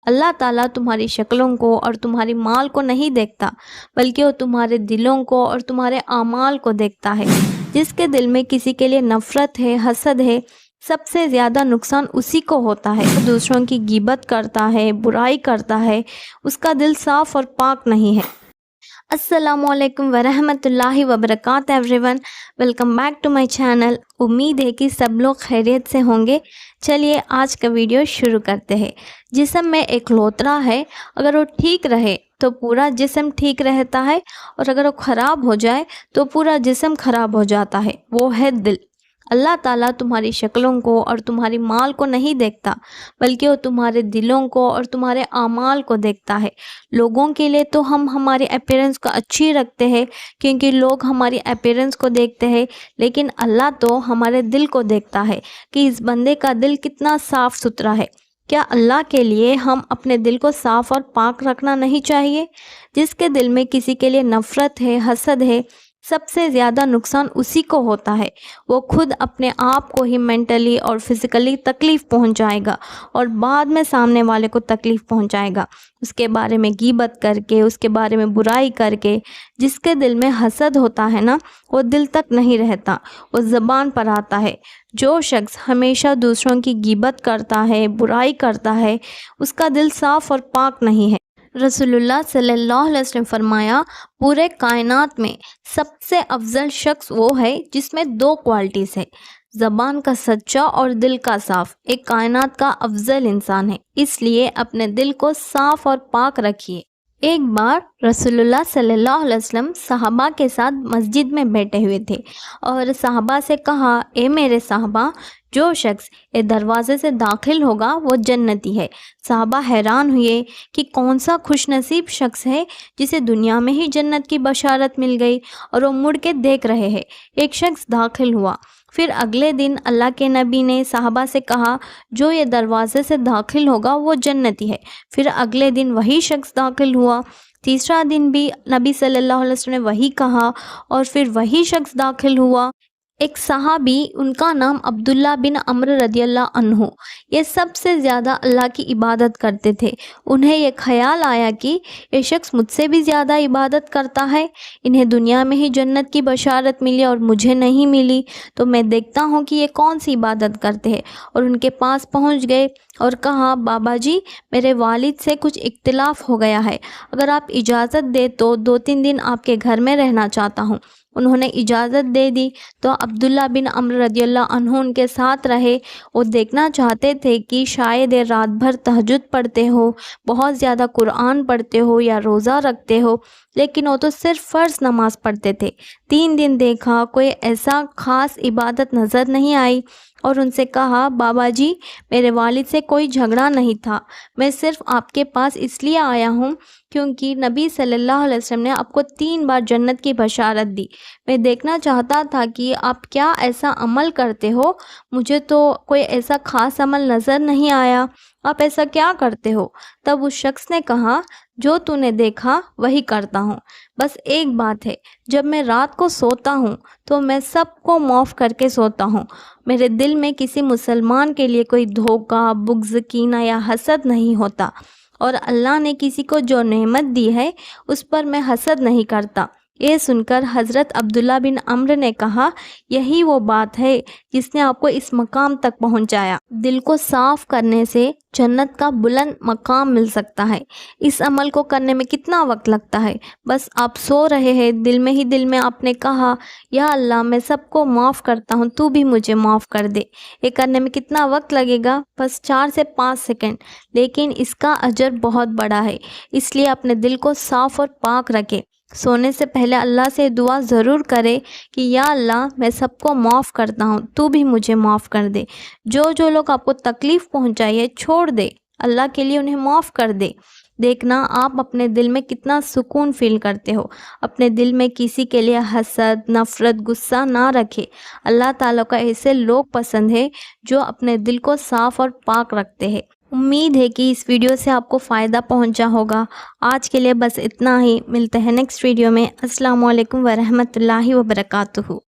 اللہ تعالیٰ تمہاری شکلوں کو اور تمہاری مال کو نہیں دیکھتا، بلکہ وہ تمہارے دلوں کو اور تمہارے اعمال کو دیکھتا ہے۔ جس کے دل میں کسی کے لیے نفرت ہے، حسد ہے، سب سے زیادہ نقصان اسی کو ہوتا ہے۔ وہ دوسروں کی غیبت کرتا ہے، برائی کرتا ہے، اس کا دل صاف اور پاک نہیں ہے۔ السلام علیکم ورحمۃ اللہ وبرکاتہ everyone, welcome back to my channel. امید ہے کہ سب لوگ خیریت سے ہوں گے۔ چلیے آج کا ویڈیو شروع کرتے ہیں۔ جسم میں ایک لوتھڑا ہے، اگر وہ ٹھیک رہے تو پورا جسم ٹھیک رہتا ہے، اور اگر وہ خراب ہو جائے تو پورا جسم خراب ہو جاتا ہے، وہ ہے دل۔ اللہ تعالیٰ تمہاری شکلوں کو اور تمہاری مال کو نہیں دیکھتا، بلکہ وہ تمہارے دلوں کو اور تمہارے اعمال کو دیکھتا ہے۔ لوگوں کے لیے تو ہم ہماری اپیرنس کو اچھی رکھتے ہیں، کیونکہ لوگ ہماری اپیرنس کو دیکھتے ہیں، لیکن اللہ تو ہمارے دل کو دیکھتا ہے کہ اس بندے کا دل کتنا صاف ستھرا ہے۔ کیا اللہ کے لیے ہم اپنے دل کو صاف اور پاک رکھنا نہیں چاہیے؟ جس کے دل میں کسی کے لیے نفرت ہے، حسد ہے، سب سے زیادہ نقصان اسی کو ہوتا ہے۔ وہ خود اپنے آپ کو ہی مینٹلی اور فزیکلی تکلیف پہنچائے گا، اور بعد میں سامنے والے کو تکلیف پہنچائے گا، اس کے بارے میں غیبت کر کے، اس کے بارے میں برائی کر کے۔ جس کے دل میں حسد ہوتا ہے نا، وہ دل تک نہیں رہتا، وہ زبان پر آتا ہے۔ جو شخص ہمیشہ دوسروں کی غیبت کرتا ہے، برائی کرتا ہے، اس کا دل صاف اور پاک نہیں ہے۔ رسول اللہ صلی اللہ علیہ وسلم فرمایا، پورے کائنات میں سب سے افضل شخص وہ ہے جس میں دو کوالٹیز ہے، زبان کا سچا اور دل کا صاف۔ ایک کائنات کا افضل انسان ہے، اس لیے اپنے دل کو صاف اور پاک رکھیے۔ ایک بار رسول اللہ صلی اللہ علیہ وسلم صحابہ کے ساتھ مسجد میں بیٹھے ہوئے تھے، اور صحابہ سے کہا، اے میرے صحابہ، جو شخص یہ دروازے سے داخل ہوگا وہ جنتی ہے۔ صحابہ حیران ہوئے کہ کون سا خوش نصیب شخص ہے جسے دنیا میں ہی جنت کی بشارت مل گئی، اور وہ مڑ کے دیکھ رہے ہیں۔ ایک شخص داخل ہوا۔ پھر اگلے دن اللہ کے نبی نے صحابہ سے کہا، جو یہ دروازے سے داخل ہوگا وہ جنتی ہے۔ پھر اگلے دن وہی شخص داخل ہوا۔ تیسرا دن بھی نبی صلی اللہ علیہ وسلم نے وہی کہا، اور پھر وہی شخص داخل ہوا۔ ایک صحابی، ان کا نام عبداللہ بن عمرو رضی اللہ عنہ، یہ سب سے زیادہ اللہ کی عبادت کرتے تھے۔ انہیں یہ خیال آیا کہ یہ شخص مجھ سے بھی زیادہ عبادت کرتا ہے، انہیں دنیا میں ہی جنت کی بشارت ملی اور مجھے نہیں ملی، تو میں دیکھتا ہوں کہ یہ کون سی عبادت کرتے ہیں۔ اور ان کے پاس پہنچ گئے اور کہا، بابا جی، میرے والد سے کچھ اختلاف ہو گیا ہے، اگر آپ اجازت دے تو 2-3 دن آپ کے گھر میں رہنا چاہتا ہوں۔ انہوں نے اجازت دے دی، تو عبداللہ بن عمرو رضی اللہ عنہ ان کے ساتھ رہے۔ وہ دیکھنا چاہتے تھے کہ شاید یہ رات بھر تہجد پڑھتے ہو، بہت زیادہ قرآن پڑھتے ہو یا روزہ رکھتے ہو، لیکن وہ تو صرف فرض نماز پڑھتے تھے۔ 3 دن دیکھا، کوئی ایسا خاص عبادت نظر نہیں آئی، اور ان سے کہا، بابا جی، میرے والد سے کوئی جھگڑا نہیں تھا، میں صرف آپ کے پاس اس لیے آیا ہوں کیونکہ نبی صلی اللہ علیہ وسلم نے آپ کو 3 بار جنت کی بشارت دی۔ میں دیکھنا چاہتا تھا کہ آپ کیا ایسا عمل کرتے ہو، مجھے تو کوئی ایسا خاص عمل نظر نہیں آیا، آپ ایسا کیا کرتے ہو؟ تب اس شخص نے کہا، جو تو نے دیکھا وہی کرتا ہوں، بس ایک بات ہے، جب میں رات کو سوتا ہوں تو میں سب کو معاف کر کے سوتا ہوں، میرے دل میں کسی مسلمان کے لیے کوئی دھوکہ، بغض، کینہ یا حسد نہیں ہوتا، اور اللہ نے کسی کو جو نعمت دی ہے اس پر میں حسد نہیں کرتا۔ یہ سن کر حضرت عبداللہ بن عمرو نے کہا، یہی وہ بات ہے جس نے آپ کو اس مقام تک پہنچایا۔ دل کو صاف کرنے سے جنت کا بلند مقام مل سکتا ہے۔ اس عمل کو کرنے میں کتنا وقت لگتا ہے؟ بس آپ سو رہے ہیں، دل میں آپ نے کہا، یا اللہ، میں سب کو معاف کرتا ہوں، تو بھی مجھے معاف کر دے۔ یہ کرنے میں کتنا وقت لگے گا؟ بس 4 سے 5 سیکنڈ، لیکن اس کا اجر بہت بڑا ہے۔ اس لیے اپنے دل کو صاف اور پاک رکھے۔ سونے سے پہلے اللہ سے دعا ضرور کرے کہ یا اللہ، میں سب کو معاف کرتا ہوں، تو بھی مجھے معاف کر دے۔ جو لوگ آپ کو تکلیف پہنچائی ہے، چھوڑ دے، اللہ کے لیے انہیں معاف کر دے۔ دیکھنا آپ اپنے دل میں کتنا سکون فیل کرتے ہو۔ اپنے دل میں کسی کے لیے حسد، نفرت، غصہ نہ رکھے۔ اللہ تعالیٰ کا ایسے لوگ پسند ہے جو اپنے دل کو صاف اور پاک رکھتے ہیں۔ امید ہے کہ اس ویڈیو سے آپ کو فائدہ پہنچا ہوگا۔ آج کے لیے بس اتنا ہی، ملتے ہیں نیکسٹ ویڈیو میں۔ السلام علیکم ورحمۃ اللہ وبرکاتہ۔